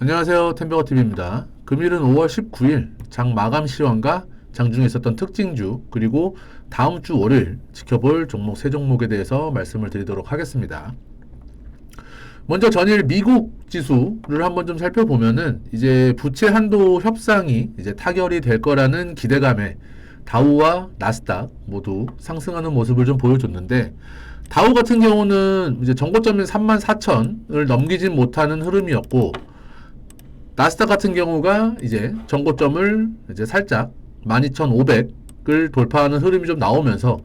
안녕하세요. 템버거TV입니다. 금일은 5월 19일 장 마감 시황과 장중에 있었던 특징주 그리고 다음 주 월요일 지켜볼 종목 세 종목에 대해서 말씀을 드리도록 하겠습니다. 먼저 전일 미국 지수를 한번 좀 살펴보면은 이제 부채 한도 협상이 이제 타결이 될 거라는 기대감에 다우와 나스닥 모두 상승하는 모습을 좀 보여줬는데 다우 같은 경우는 이제 전고점인 34,000을 넘기진 못하는 흐름이었고 나스닥 같은 경우가 이제 전고점을 이제 살짝 12,500을 돌파하는 흐름이 좀 나오면서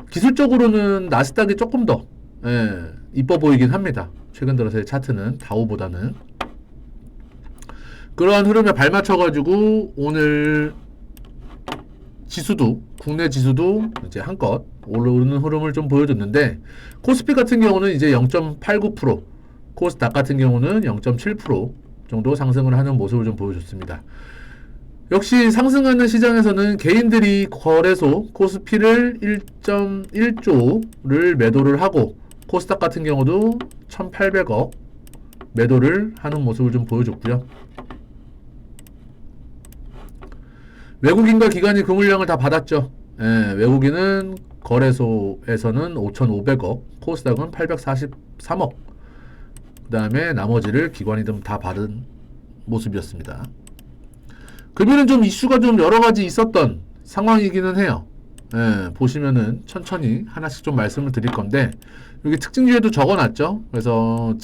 기술적으로는 나스닥이 조금 더 이뻐 보이긴 합니다. 최근 들어서의 차트는 다우보다는 그러한 흐름에 발맞춰가지고 오늘 지수도 국내 지수도 이제 한껏 오르는 흐름을 좀 보여줬는데 코스피 같은 경우는 이제 0.89%, 코스닥 같은 경우는 0.7% 정도 상승을 하는 모습을 좀 보여줬습니다. 역시 상승하는 시장에서는 개인들이 거래소 코스피를 1.1조를 매도를 하고 코스닥 같은 경우도 1,800억 매도를 하는 모습을 좀 보여줬고요. 외국인과 기관이 그 물량을 다 받았죠. 외국인은 거래소에서는 5,500억, 코스닥은 843억. 그 다음에 나머지를 기관이 좀 다 받은 모습이었습니다. 금일은 좀 이슈가 좀 여러가지 있었던 상황이기는 해요. 보시면은 천천히 하나씩 좀 말씀을 드릴 건데 여기 특징주에도 적어놨죠. 그래서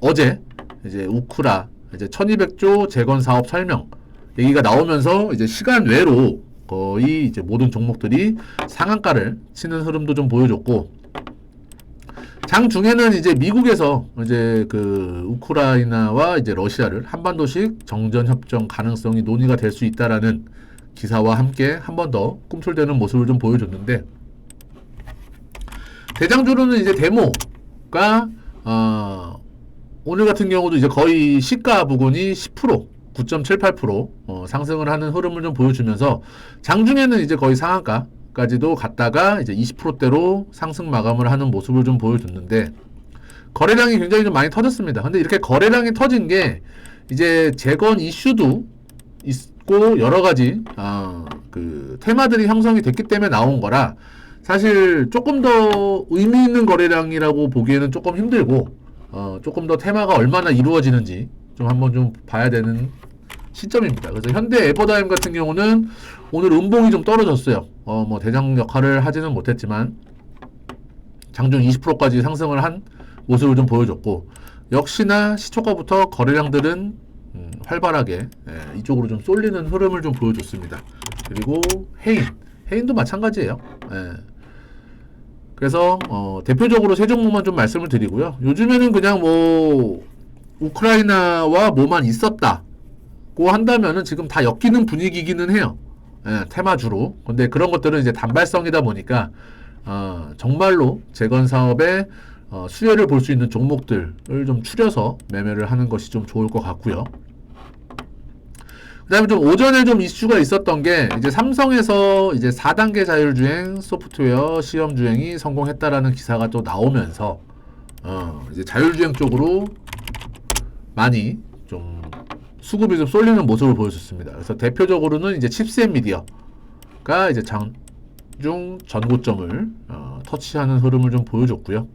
어제 이제 우크라 이제 1200조 재건 사업 설명 얘기가 나오면서 이제 시간 외로 거의 이제 모든 종목들이 상한가를 치는 흐름도 좀 보여줬고 장 중에는 이제 미국에서 이제 그 우크라이나와 이제 러시아를 한반도식 정전 협정 가능성이 논의가 될 수 있다라는 기사와 함께 한 번 더 꿈틀대는 모습을 좀 보여줬는데 대장주로는 이제 데모가 오늘 같은 경우도 이제 거의 시가 부근이 10% 9.78% 상승을 하는 흐름을 좀 보여주면서 장중에는 이제 거의 상한가까지도 갔다가 이제 20%대로 상승 마감을 하는 모습을 좀 보여줬는데 거래량이 굉장히 좀 많이 터졌습니다. 근데 이렇게 거래량이 터진 게 이제 재건 이슈도 있고 여러 가지 그 테마들이 형성이 됐기 때문에 나온 거라 사실 조금 더 의미 있는 거래량이라고 보기에는 조금 힘들고 조금 더 테마가 얼마나 이루어지는지 좀 한번 좀 봐야 되는 시점입니다. 그래서 현대 에버다임 같은 경우는 오늘 음봉이 좀 떨어졌어요. 뭐 대장 역할을 하지는 못했지만 장중 20%까지 상승을 한 모습을 좀 보여줬고 역시나 시초가부터 거래량들은 활발하게 이쪽으로 좀 쏠리는 흐름을 좀 보여줬습니다. 그리고 해인도 마찬가지예요. 그래서 대표적으로 세 종목만 좀 말씀을 드리고요. 요즘에는 그냥 뭐 우크라이나와 뭐만 있었다고 한다면은 지금 다 엮이는 분위기기는 해요. 테마주로. 근데 그런 것들은 이제 단발성이다 보니까 정말로 재건 사업의 수혜를 볼 수 있는 종목들을 좀 추려서 매매를 하는 것이 좀 좋을 것 같고요. 그 다음에 좀 오전에 좀 이슈가 있었던 게 이제 삼성에서 이제 4단계 자율주행 소프트웨어 시험주행이 성공했다라는 기사가 또 나오면서 이제 자율주행 쪽으로 많이 좀 수급이 좀 쏠리는 모습을 보여줬습니다. 그래서 대표적으로는 이제 칩셋 미디어가 이제 장중 전고점을 터치하는 흐름을 좀 보여줬고요.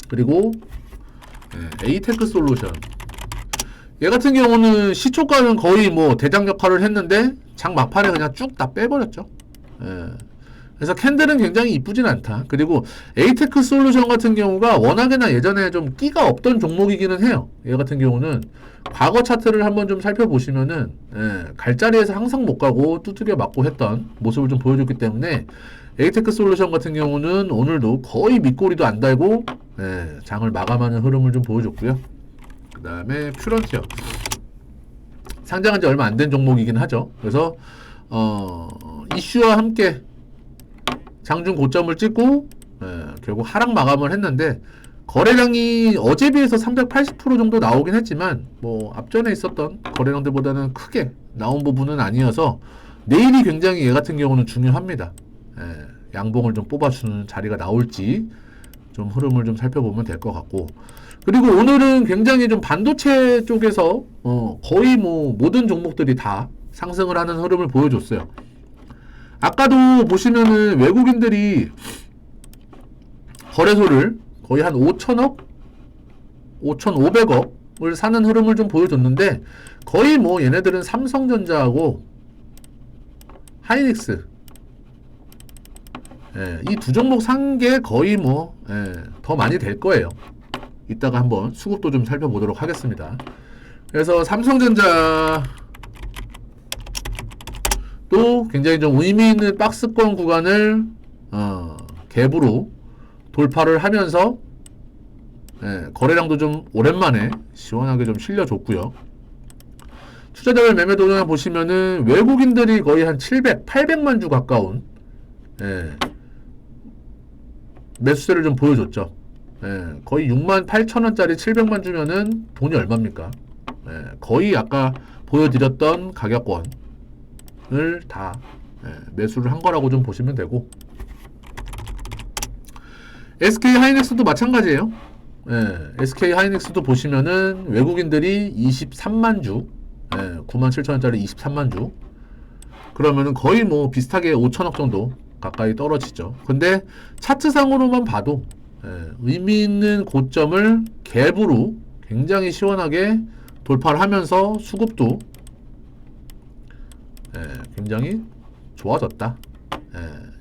그리고 에이테크 솔루션 얘 같은 경우는 시초가는 거의 뭐 대장 역할을 했는데 장 막판에 그냥 쭉 다 빼버렸죠. 그래서 캔들은 굉장히 이쁘진 않다. 그리고 에이테크 솔루션 같은 경우가 워낙에나 예전에 좀 끼가 없던 종목이기는 해요. 얘 같은 경우는 과거 차트를 한번 좀 살펴보시면은 갈 자리에서 항상 못 가고 두들겨 맞고 했던 모습을 좀 보여줬기 때문에 에이테크 솔루션 같은 경우는 오늘도 거의 밑꼬리도 안 달고 장을 마감하는 흐름을 좀 보여줬고요. 그 다음에 퓨런티어 상장한 지 얼마 안 된 종목이긴 하죠. 그래서 이슈와 함께 장중 고점을 찍고 결국 하락 마감을 했는데 거래량이 어제 비해서 380% 정도 나오긴 했지만 뭐 앞전에 있었던 거래량들보다는 크게 나온 부분은 아니어서 내일이 굉장히 얘 같은 경우는 중요합니다. 양봉을 좀 뽑아주는 자리가 나올지 좀 좀 흐름을 좀 살펴보면 될 것 같고, 그리고 오늘은 굉장히 좀 반도체 쪽에서 거의 뭐 모든 종목들이 다 상승을 하는 흐름을 보여줬어요. 아까도 보시면은 외국인들이 거래소를 거의 한 5천억, 5,500억을 사는 흐름을 좀 보여줬는데, 거의 뭐 얘네들은 삼성전자하고 하이닉스, 이 두 종목 산 게 거의 뭐 더 많이 될 거예요. 이따가 한번 수급도 좀 살펴보도록 하겠습니다. 그래서 삼성전자 또 굉장히 좀 의미 있는 박스권 구간을 갭으로 돌파를 하면서 거래량도 좀 오랜만에 시원하게 좀 실려줬고요. 투자자별 매매 동향 보시면은 외국인들이 거의 한 700, 800만 주 가까운 매수세를 좀 보여줬죠. 거의 6만 8천 원짜리 700만 주면은 돈이 얼마입니까? 거의 아까 보여드렸던 가격권을 다 매수를 한 거라고 좀 보시면 되고, SK 하이닉스도 마찬가지예요. SK 하이닉스도 보시면은 외국인들이 23만 주, 9만 7천 원짜리 23만 주, 그러면은 거의 뭐 비슷하게 5천억 정도 가까이 떨어지죠. 근데 차트상으로만 봐도 의미 있는 고점을 갭으로 굉장히 시원하게 돌파를 하면서 수급도 굉장히 좋아졌다.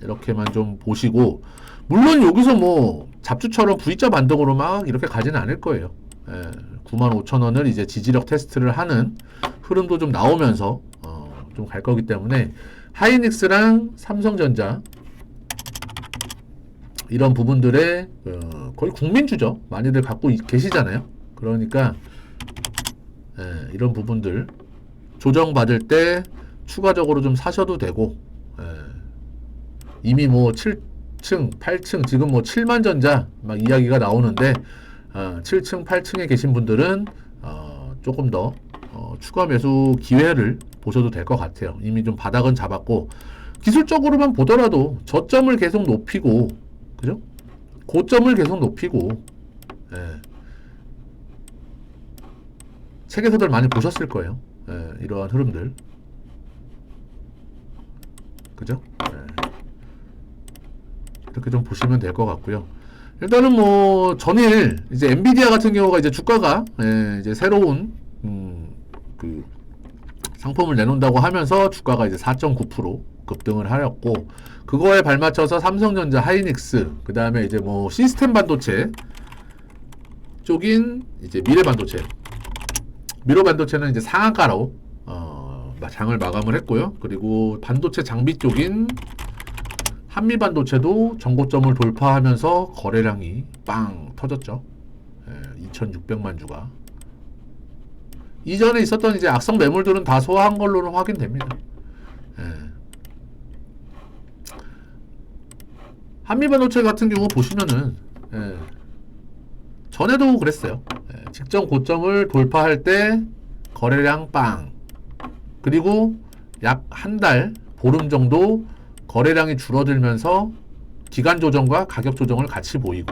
이렇게만 좀 보시고, 물론 여기서 뭐 잡주처럼 V자 반등으로 막 이렇게 가지는 않을 거예요. 95,000원을 이제 지지력 테스트를 하는 흐름도 좀 나오면서 좀 갈 거기 때문에 하이닉스랑 삼성전자 이런 부분들의 거의 국민주죠. 많이들 갖고 계시잖아요. 그러니까 이런 부분들 조정받을 때 추가적으로 좀 사셔도 되고, 이미 뭐 7층, 8층, 지금 뭐 7만 전자 막 이야기가 나오는데 7층, 8층에 계신 분들은 조금 더 추가 매수 기회를 보셔도 될 것 같아요. 이미 좀 바닥은 잡았고, 기술적으로만 보더라도 저점을 계속 높이고, 그죠? 고점을 계속 높이고, 책에서들 많이 보셨을 거예요. 이러한 흐름들, 그죠? 이렇게 좀 보시면 될 것 같고요. 일단은 뭐 전일 이제 엔비디아 같은 경우가 이제 주가가 이제 새로운 그 상품을 내놓는다고 하면서 주가가 이제 4.9% 급등을 하였고, 그거에 발맞춰서 삼성전자, 하이닉스, 그 다음에 이제 뭐 시스템 반도체 쪽인 이제 미래반도체는 이제 상한가로 장을 마감을 했고요. 그리고 반도체 장비 쪽인 한미반도체도 전고점을 돌파하면서 거래량이 빵 터졌죠. 2,600만 주가. 이전에 있었던 이제 악성 매물들은 다 소화한 걸로는 확인됩니다. 한미반도체 같은 경우 보시면은 전에도 그랬어요. 직전 고점을 돌파할 때 거래량 빵, 그리고 약 한 달, 보름 정도 거래량이 줄어들면서 기간 조정과 가격 조정을 같이 보이고,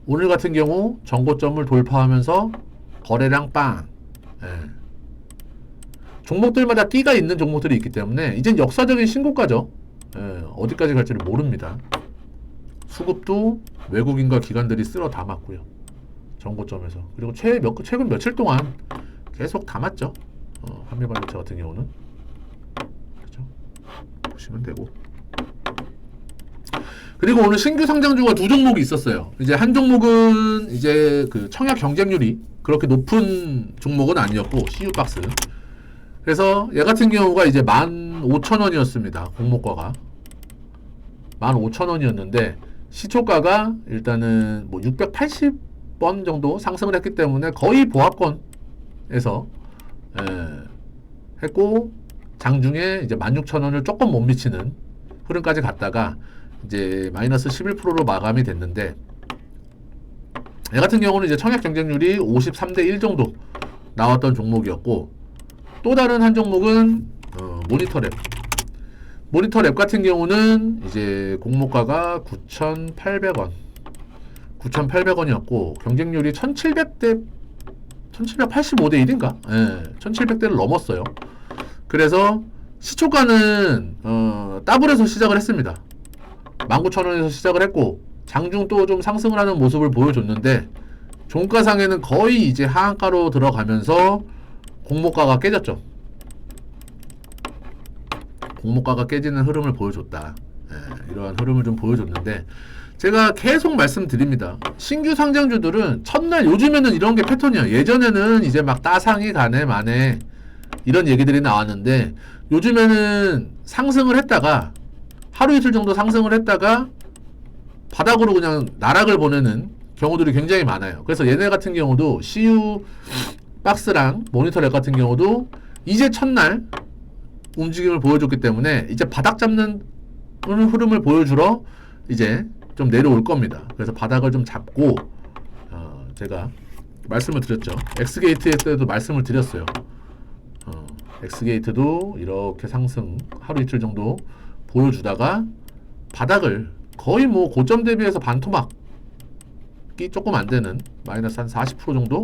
오늘 같은 경우 전고점을 돌파하면서 거래량 빵. 종목들마다 끼가 있는 종목들이 있기 때문에 이젠 역사적인 신고가죠. 어디까지 갈지를 모릅니다. 수급도 외국인과 기관들이 쓸어 담았고요. 전고점에서. 그리고 최근 며칠 동안 계속 담았죠. 한미반도체 같은 경우는. 그렇죠? 보시면 되고. 그리고 오늘 신규 상장주가 두 종목이 있었어요. 이제 한 종목은 이제 그 청약 경쟁률이 그렇게 높은 종목은 아니었고, CU박스. 그래서 얘 같은 경우가 이제 15,000원이었습니다. 공모가가 15,000원이었는데 시초가가 일단은 뭐 680원 정도 상승을 했기 때문에 거의 보합권에서 했고, 장중에 이제 16,000원을 조금 못 미치는 흐름까지 갔다가 이제 마이너스 11%로 마감이 됐는데, 얘 같은 경우는 이제 청약 경쟁률이 53대 1 정도 나왔던 종목이었고, 또 다른 한 종목은 모니터랩. 모니터랩 같은 경우는 이제 공모가가 9,800원, 9,800원이었고 경쟁률이 1,700대 1785대 1인가? 예, 1700대를 넘었어요. 그래서 시초가는 더블에서 시작을 했습니다. 19,000원에서 시작을 했고 장중 또 좀 상승을 하는 모습을 보여줬는데 종가상에는 거의 이제 하한가로 들어가면서 공모가가 깨졌죠. 공모가가 깨지는 흐름을 보여줬다. 예, 이러한 흐름을 좀 보여줬는데 제가 계속 말씀드립니다. 신규 상장주들은 첫날 요즘에는 이런 게 패턴이야. 예전에는 이제 막 따상이 가네 마네 이런 얘기들이 나왔는데 요즘에는 상승을 했다가 하루 이틀 정도 상승을 했다가 바닥으로 그냥 나락을 보내는 경우들이 굉장히 많아요. 그래서 얘네 같은 경우도 CU 박스랑 모니터랩 같은 경우도 이제 첫날 움직임을 보여줬기 때문에 이제 바닥 잡는 흐름을 보여주러 이제 좀 내려올 겁니다. 그래서 바닥을 좀 잡고 제가 말씀을 드렸죠. 엑스게이트 때도 말씀을 드렸어요. 엑스게이트도 이렇게 상승 하루 이틀 정도 보여주다가 바닥을 거의 뭐 고점 대비해서 반토막이 조금 안 되는 마이너스 한 40% 정도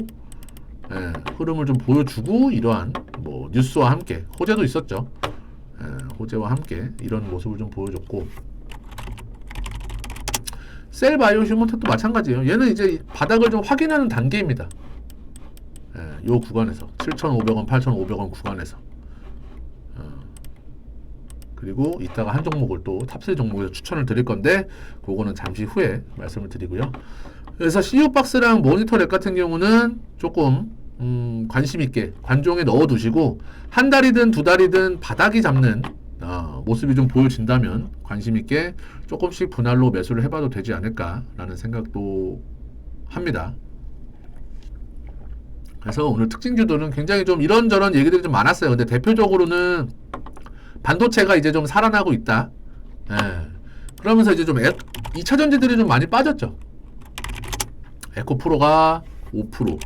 흐름을 좀 보여주고 이러한 뭐 뉴스와 함께 호재도 있었죠. 호재와 함께 이런 모습을 좀 보여줬고 셀바이오 휴먼텍도 마찬가지예요. 얘는 이제 바닥을 좀 확인하는 단계입니다. 요 구간에서 7,500원, 8,500원 구간에서 그리고 이따가 한 종목을 또 탑3 종목에서 추천을 드릴 건데 그거는 잠시 후에 말씀을 드리고요. 그래서 CU박스랑 모니터랩 같은 경우는 조금 관심 있게 관종에 넣어 두시고 한 달이든 두 달이든 바닥이 잡는 모습이 좀 보여진다면 관심 있게 조금씩 분할로 매수를 해봐도 되지 않을까라는 생각도 합니다. 그래서 오늘 특징주들은 굉장히 좀 이런저런 얘기들이 좀 많았어요. 근데 대표적으로는 반도체가 이제 좀 살아나고 있다. 그러면서 이제 좀 2차 전지들이 좀 많이 빠졌죠. 에코프로가 5%,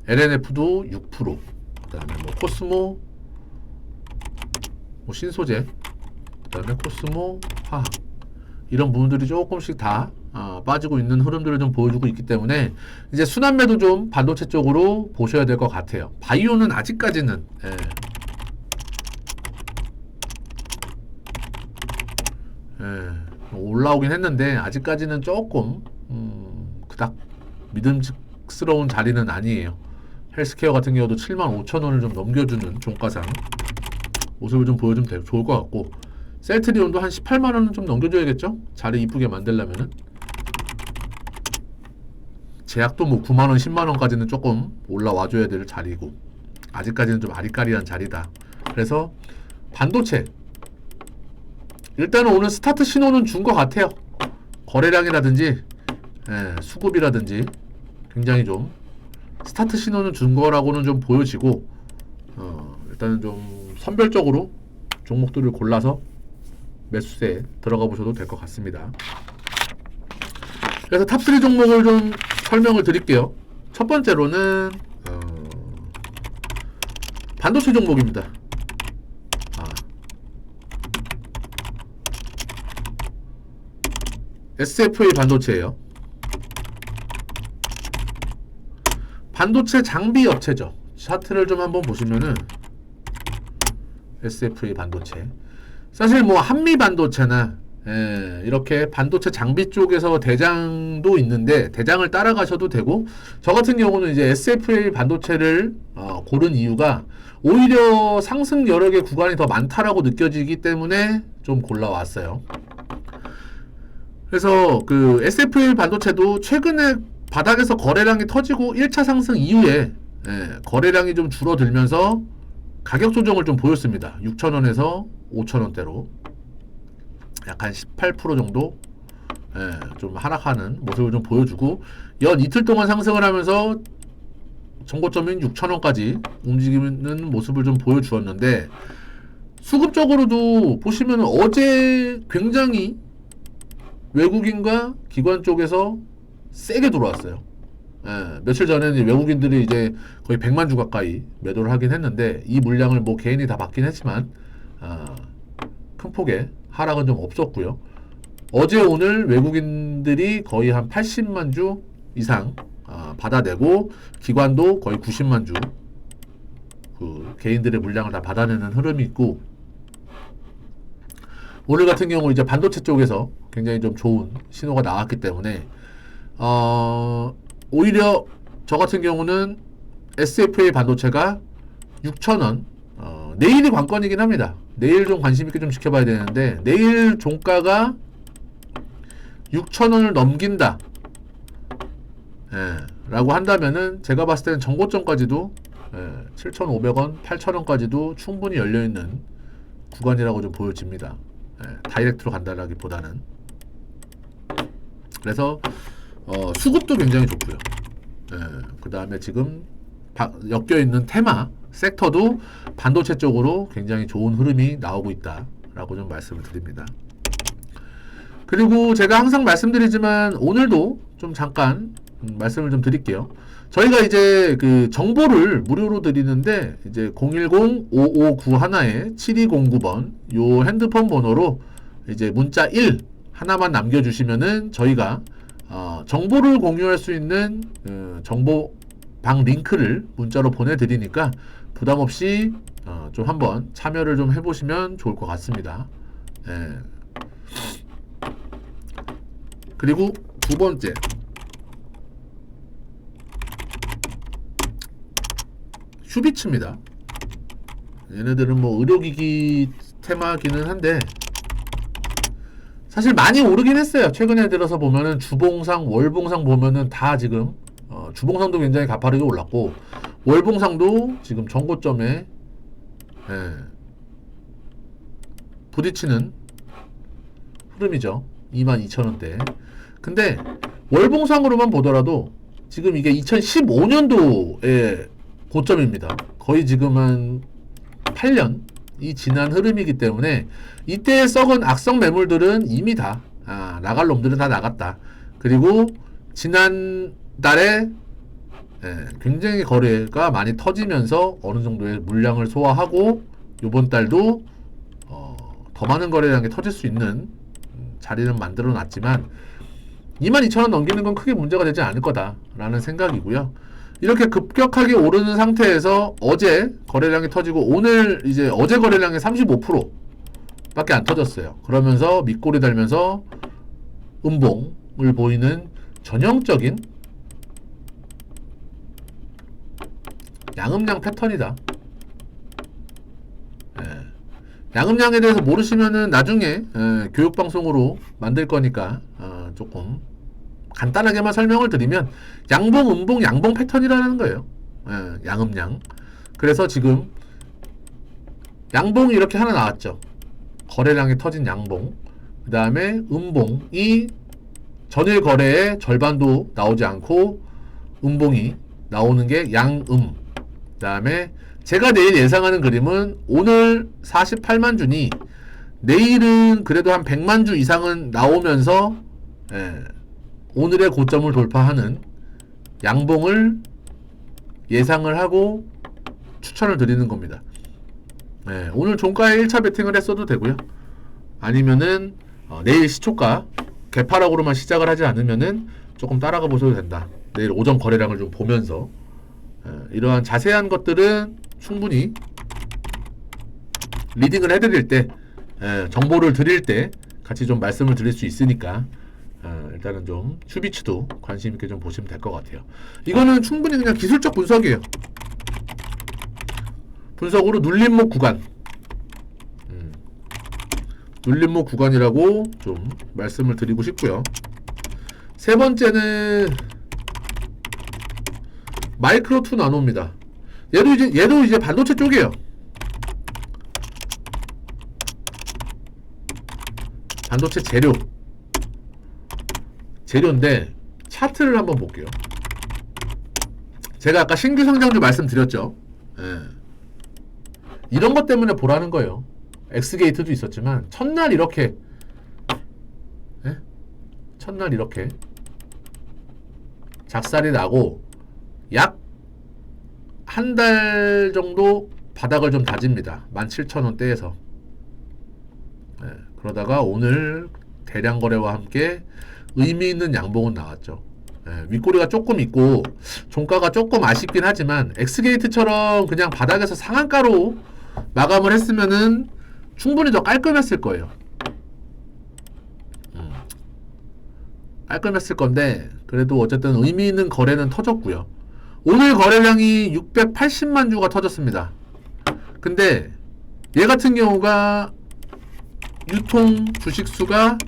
LNF도 6%, 그 다음에 뭐 코스모, 뭐 신소재, 그 다음에 코스모, 화학 이런 부분들이 조금씩 다 빠지고 있는 흐름들을 좀 보여주고 있기 때문에 이제 순환매도 좀 반도체 쪽으로 보셔야 될 것 같아요. 바이오는 아직까지는 올라오긴 했는데 아직까지는 조금 그닥 믿음직스러운 자리는 아니에요. 헬스케어 같은 경우도 75,000원을 좀 넘겨주는 종가상 모습을 좀 보여주면 좋을 것 같고 셀트리온도 한 18만원은 좀 넘겨줘야겠죠? 자리 이쁘게 만들려면은 제약도 뭐 9만원, 10만원까지는 조금 올라와줘야 될 자리고 아직까지는 좀 아리까리한 자리다. 그래서 반도체 일단은 오늘 스타트 신호는 준 것 같아요. 거래량이라든지 수급이라든지 굉장히 좀 스타트 신호는 준 거라고는 좀 보여지고 일단은 좀 선별적으로 종목들을 골라서 매수세에 들어가 보셔도 될 것 같습니다. 그래서 탑3 종목을 좀 설명을 드릴게요. 첫 번째로는 반도체 종목입니다. SFA 반도체예요. 반도체 장비 업체죠. 차트를 좀 한번 보시면은 SFA 반도체. 사실 뭐 한미 반도체나 이렇게 반도체 장비 쪽에서 대장도 있는데 대장을 따라가셔도 되고 저 같은 경우는 이제 SFA 반도체를 고른 이유가 오히려 상승 여력의 구간이 더 많다라고 느껴지기 때문에 좀 골라왔어요. 그래서 그 SFA 반도체도 최근에 바닥에서 거래량이 터지고 1차 상승 이후에 거래량이 좀 줄어들면서 가격 조정을 좀 보였습니다. 6,000원에서 5,000원대로 약 한 18% 정도 좀 하락하는 모습을 좀 보여주고 연 이틀 동안 상승을 하면서 정고점인 6,000원까지 움직이는 모습을 좀 보여주었는데 수급적으로도 보시면 어제 굉장히 외국인과 기관 쪽에서 세게 들어왔어요. 며칠 전에는 외국인들이 이제 거의 100만 주 가까이 매도를 하긴 했는데 이 물량을 뭐 개인이 다 받긴 했지만 큰 폭의 하락은 좀 없었고요. 어제 오늘 외국인들이 거의 한 80만 주 이상 받아내고 기관도 거의 90만 주 그 개인들의 물량을 다 받아내는 흐름이 있고, 오늘 같은 경우 이제 반도체 쪽에서 굉장히 좀 좋은 신호가 나왔기 때문에 오히려 저 같은 경우는 SFA 반도체가 6,000원, 내일이 관건이긴 합니다. 내일 좀 관심 있게 좀 지켜봐야 되는데, 내일 종가가 6,000원을 넘긴다, 라고 한다면은 제가 봤을 때는 정고점까지도 7,500원, 8,000원까지도 충분히 열려있는 구간이라고 좀 보여집니다. 다이렉트로 간다라기보다는. 그래서 수급도 굉장히 좋고요. 그 다음에 지금 엮여있는 테마 섹터도 반도체 쪽으로 굉장히 좋은 흐름이 나오고 있다라고 좀 말씀을 드립니다. 그리고 제가 항상 말씀드리지만 오늘도 좀 잠깐 말씀을 좀 드릴게요. 저희가 이제 그 정보를 무료로 드리는데, 이제 010-5591-7209번 요 핸드폰 번호로 이제 문자 1 하나만 남겨주시면은 저희가 정보를 공유할 수 있는 정보방 링크를 문자로 보내드리니까 부담 없이 좀 한번 참여를 좀 해보시면 좋을 것 같습니다. 그리고 두 번째, 휴비츠입니다. 얘네들은 뭐 의료기기 테마기는 한데 사실 많이 오르긴 했어요. 최근에 들어서 보면은 주봉상, 월봉상 보면은 다 지금 주봉상도 굉장히 가파르게 올랐고 월봉상도 지금 전고점에 부딪히는 흐름이죠. 22,000원대. 근데 월봉상으로만 보더라도 지금 이게 2015년도에 고점입니다. 거의 지금 한 8년이 지난 흐름이기 때문에 이때의 썩은 악성 매물들은 이미 다 나갈 놈들은 다 나갔다. 그리고 지난 달에 굉장히 거래가 많이 터지면서 어느 정도의 물량을 소화하고 이번 달도 더 많은 거래량이 터질 수 있는 자리는 만들어 놨지만 22,000원 넘기는 건 크게 문제가 되지 않을 거다라는 생각이고요. 이렇게 급격하게 오르는 상태에서 어제 거래량이 터지고 오늘 이제 어제 거래량의 35% 밖에 안 터졌어요. 그러면서 밑골이 달면서 음봉을 보이는 전형적인 양음양 패턴이다. 양음양에 대해서 모르시면은 나중에 교육방송으로 만들 거니까 조금 간단하게만 설명을 드리면 양봉, 음봉, 양봉 패턴이라는 거예요. 양음양. 그래서 지금 양봉이 이렇게 하나 나왔죠. 거래량이 터진 양봉. 그 다음에 음봉이 전일 거래의 절반도 나오지 않고 음봉이 나오는 게 양음. 그 다음에 제가 내일 예상하는 그림은 오늘 48만 주니 내일은 그래도 한 100만 주 이상은 나오면서 오늘의 고점을 돌파하는 양봉을 예상을 하고 추천을 드리는 겁니다. 오늘 종가에 1차 베팅을 했어도 되고요. 아니면은 내일 시초가 개파락으로만 시작을 하지 않으면은 조금 따라가 보셔도 된다. 내일 오전 거래량을 좀 보면서 이러한 자세한 것들은 충분히 리딩을 해드릴 때 정보를 드릴 때 같이 좀 말씀을 드릴 수 있으니까 일단은 좀 휴비츠도 관심 있게 좀 보시면 될 것 같아요. 이거는 충분히 그냥 기술적 분석이에요. 분석으로 눌림목 구간, 눌림목 구간이라고 좀 말씀을 드리고 싶고요. 세 번째는 마이크로 투 나노입니다. 얘도 이제 반도체 쪽이에요. 반도체 재료인데 차트를 한번 볼게요. 제가 아까 신규 상장주 말씀드렸죠. 이런 것 때문에 보라는 거예요. 엑스게이트도 있었지만 첫날 이렇게 작살이 나고 약 한 달 정도 바닥을 좀 다집니다. 17,000원대에서. 그러다가 오늘 대량 거래와 함께 의미 있는 양봉은 나왔죠. 예, 윗꼬리가 조금 있고 종가가 조금 아쉽긴 하지만 엑스게이트처럼 그냥 바닥에서 상한가로 마감을 했으면은 충분히 더 깔끔했을 거예요. 깔끔했을 건데 그래도 어쨌든 의미 있는 거래는 터졌고요. 오늘 거래량이 680만 주가 터졌습니다. 근데 얘 같은 경우가 유통 주식 수가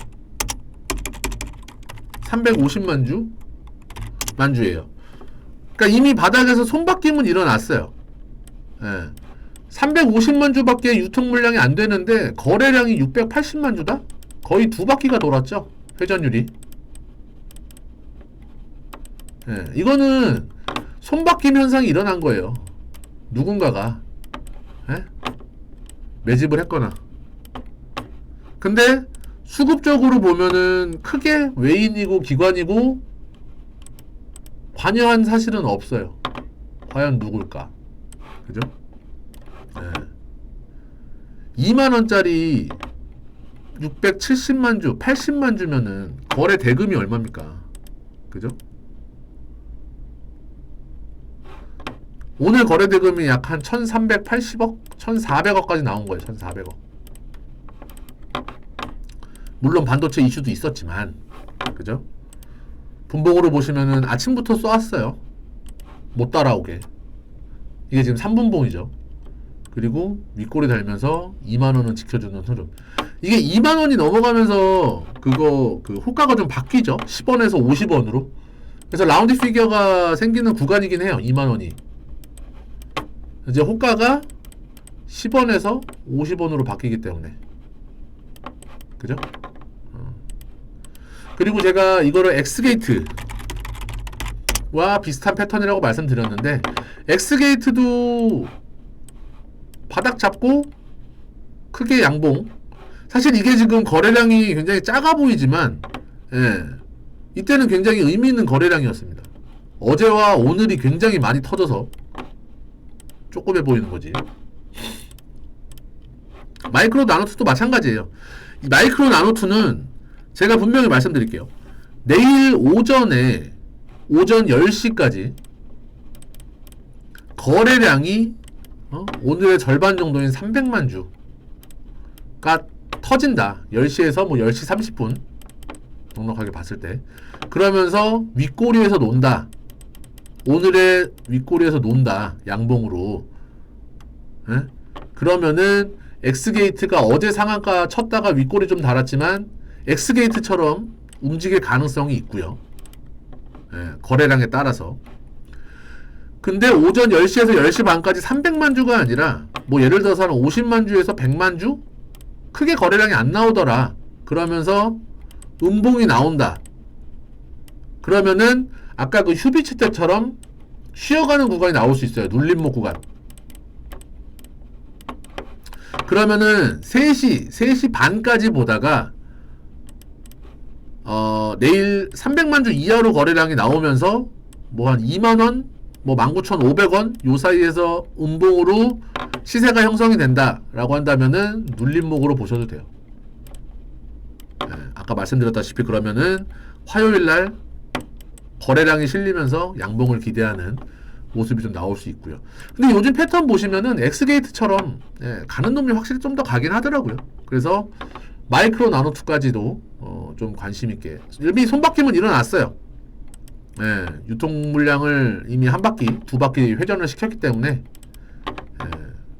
350만 주? 만주예요. 그러니까 이미 바닥에서 손바뀜은 일어났어요. 예. 350만 주밖에 유통 물량이 안 되는데 거래량이 680만 주다? 거의 두 바퀴가 돌았죠. 회전율이. 예. 이거는 손바뀜 현상이 일어난 거예요. 누군가가 예? 매집을 했거나. 근데 수급적으로 보면은 크게 외인이고 기관이고 관여한 사실은 없어요. 과연 누굴까? 그죠? 네. 2만원짜리 670만 주, 80만 주면은 거래 대금이 얼마입니까? 그죠? 오늘 거래 대금이 약 한 1380억? 1400억까지 나온 거예요. 1400억. 물론 반도체 이슈도 있었지만, 그죠? 분봉으로 보시면은 아침부터 쏘았어요. 못 따라오게. 이게 지금 3분봉이죠. 그리고 윗골이 달면서 2만원은 지켜주는 흐름. 이게 2만원이 넘어가면서 그 호가가 좀 바뀌죠. 10원에서 50원으로. 그래서 라운드 피겨가 생기는 구간이긴 해요. 2만원이. 이제 호가가 10원에서 50원으로 바뀌기 때문에. 그죠? 그리고 제가 이거를 엑스게이트와 비슷한 패턴이라고 말씀드렸는데 엑스게이트도 바닥 잡고 크게 양봉. 사실 이게 지금 거래량이 굉장히 작아 보이지만 예, 이때는 굉장히 의미 있는 거래량이었습니다. 어제와 오늘이 굉장히 많이 터져서 조그매 보이는 거지. 마이크로 나노2도 마찬가지예요. 이 마이크로 나노2는 제가 분명히 말씀드릴게요. 내일 오전에 오전 10시까지 거래량이 오늘의 절반 정도인 300만 주가 터진다. 10시에서 뭐 10시 30분 넉넉하게 봤을 때. 그러면서 윗꼬리에서 논다. 오늘의 윗꼬리에서 논다. 양봉으로. 에? 그러면은 엑스게이트가 어제 상한가 쳤다가 윗꼬리 좀 달았지만 엑스게이트처럼 움직일 가능성이 있고요. 예, 거래량에 따라서. 근데 오전 10시에서 10시 반까지 300만 주가 아니라 뭐 예를 들어서 한 50만 주에서 100만 주? 크게 거래량이 안 나오더라. 그러면서 음봉이 나온다. 그러면은 아까 그 휴비츠 때처럼 쉬어가는 구간이 나올 수 있어요. 눌림목 구간. 그러면은 3시 반까지 보다가 내일 300만 주 이하로 거래량이 나오면서 뭐 한 2만원, 뭐 19,500원 요 사이에서 음봉으로 시세가 형성이 된다 라고 한다면은 눌림목으로 보셔도 돼요. 네, 아까 말씀드렸다시피 그러면은 화요일날 거래량이 실리면서 양봉을 기대하는 모습이 좀 나올 수 있고요. 근데 요즘 패턴 보시면은 엑스게이트처럼 가는 놈이 확실히 좀 더 가긴 하더라고요. 그래서 마이크로 나노2까지도 좀 관심있게 이미 손바뀜은 일어났어요. 유통 물량을 이미 한 바퀴, 두 바퀴 회전을 시켰기 때문에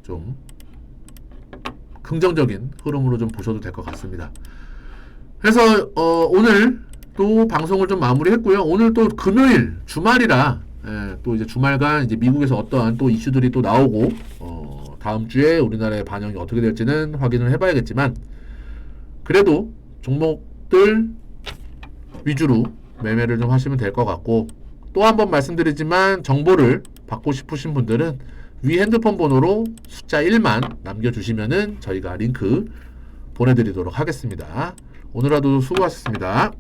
좀 긍정적인 흐름으로 좀 보셔도 될 것 같습니다. 그래서 오늘 또 방송을 좀 마무리했고요. 오늘 또 금요일 주말이라 또 이제 주말간 이제 미국에서 어떠한 또 이슈들이 또 나오고 다음 주에 우리나라의 반영이 어떻게 될지는 확인을 해봐야겠지만 그래도 종목들 위주로 매매를 좀 하시면 될 것 같고 또 한 번 말씀드리지만 정보를 받고 싶으신 분들은 위 핸드폰 번호로 숫자 1만 남겨주시면은 저희가 링크 보내드리도록 하겠습니다. 오늘 하루 수고하셨습니다.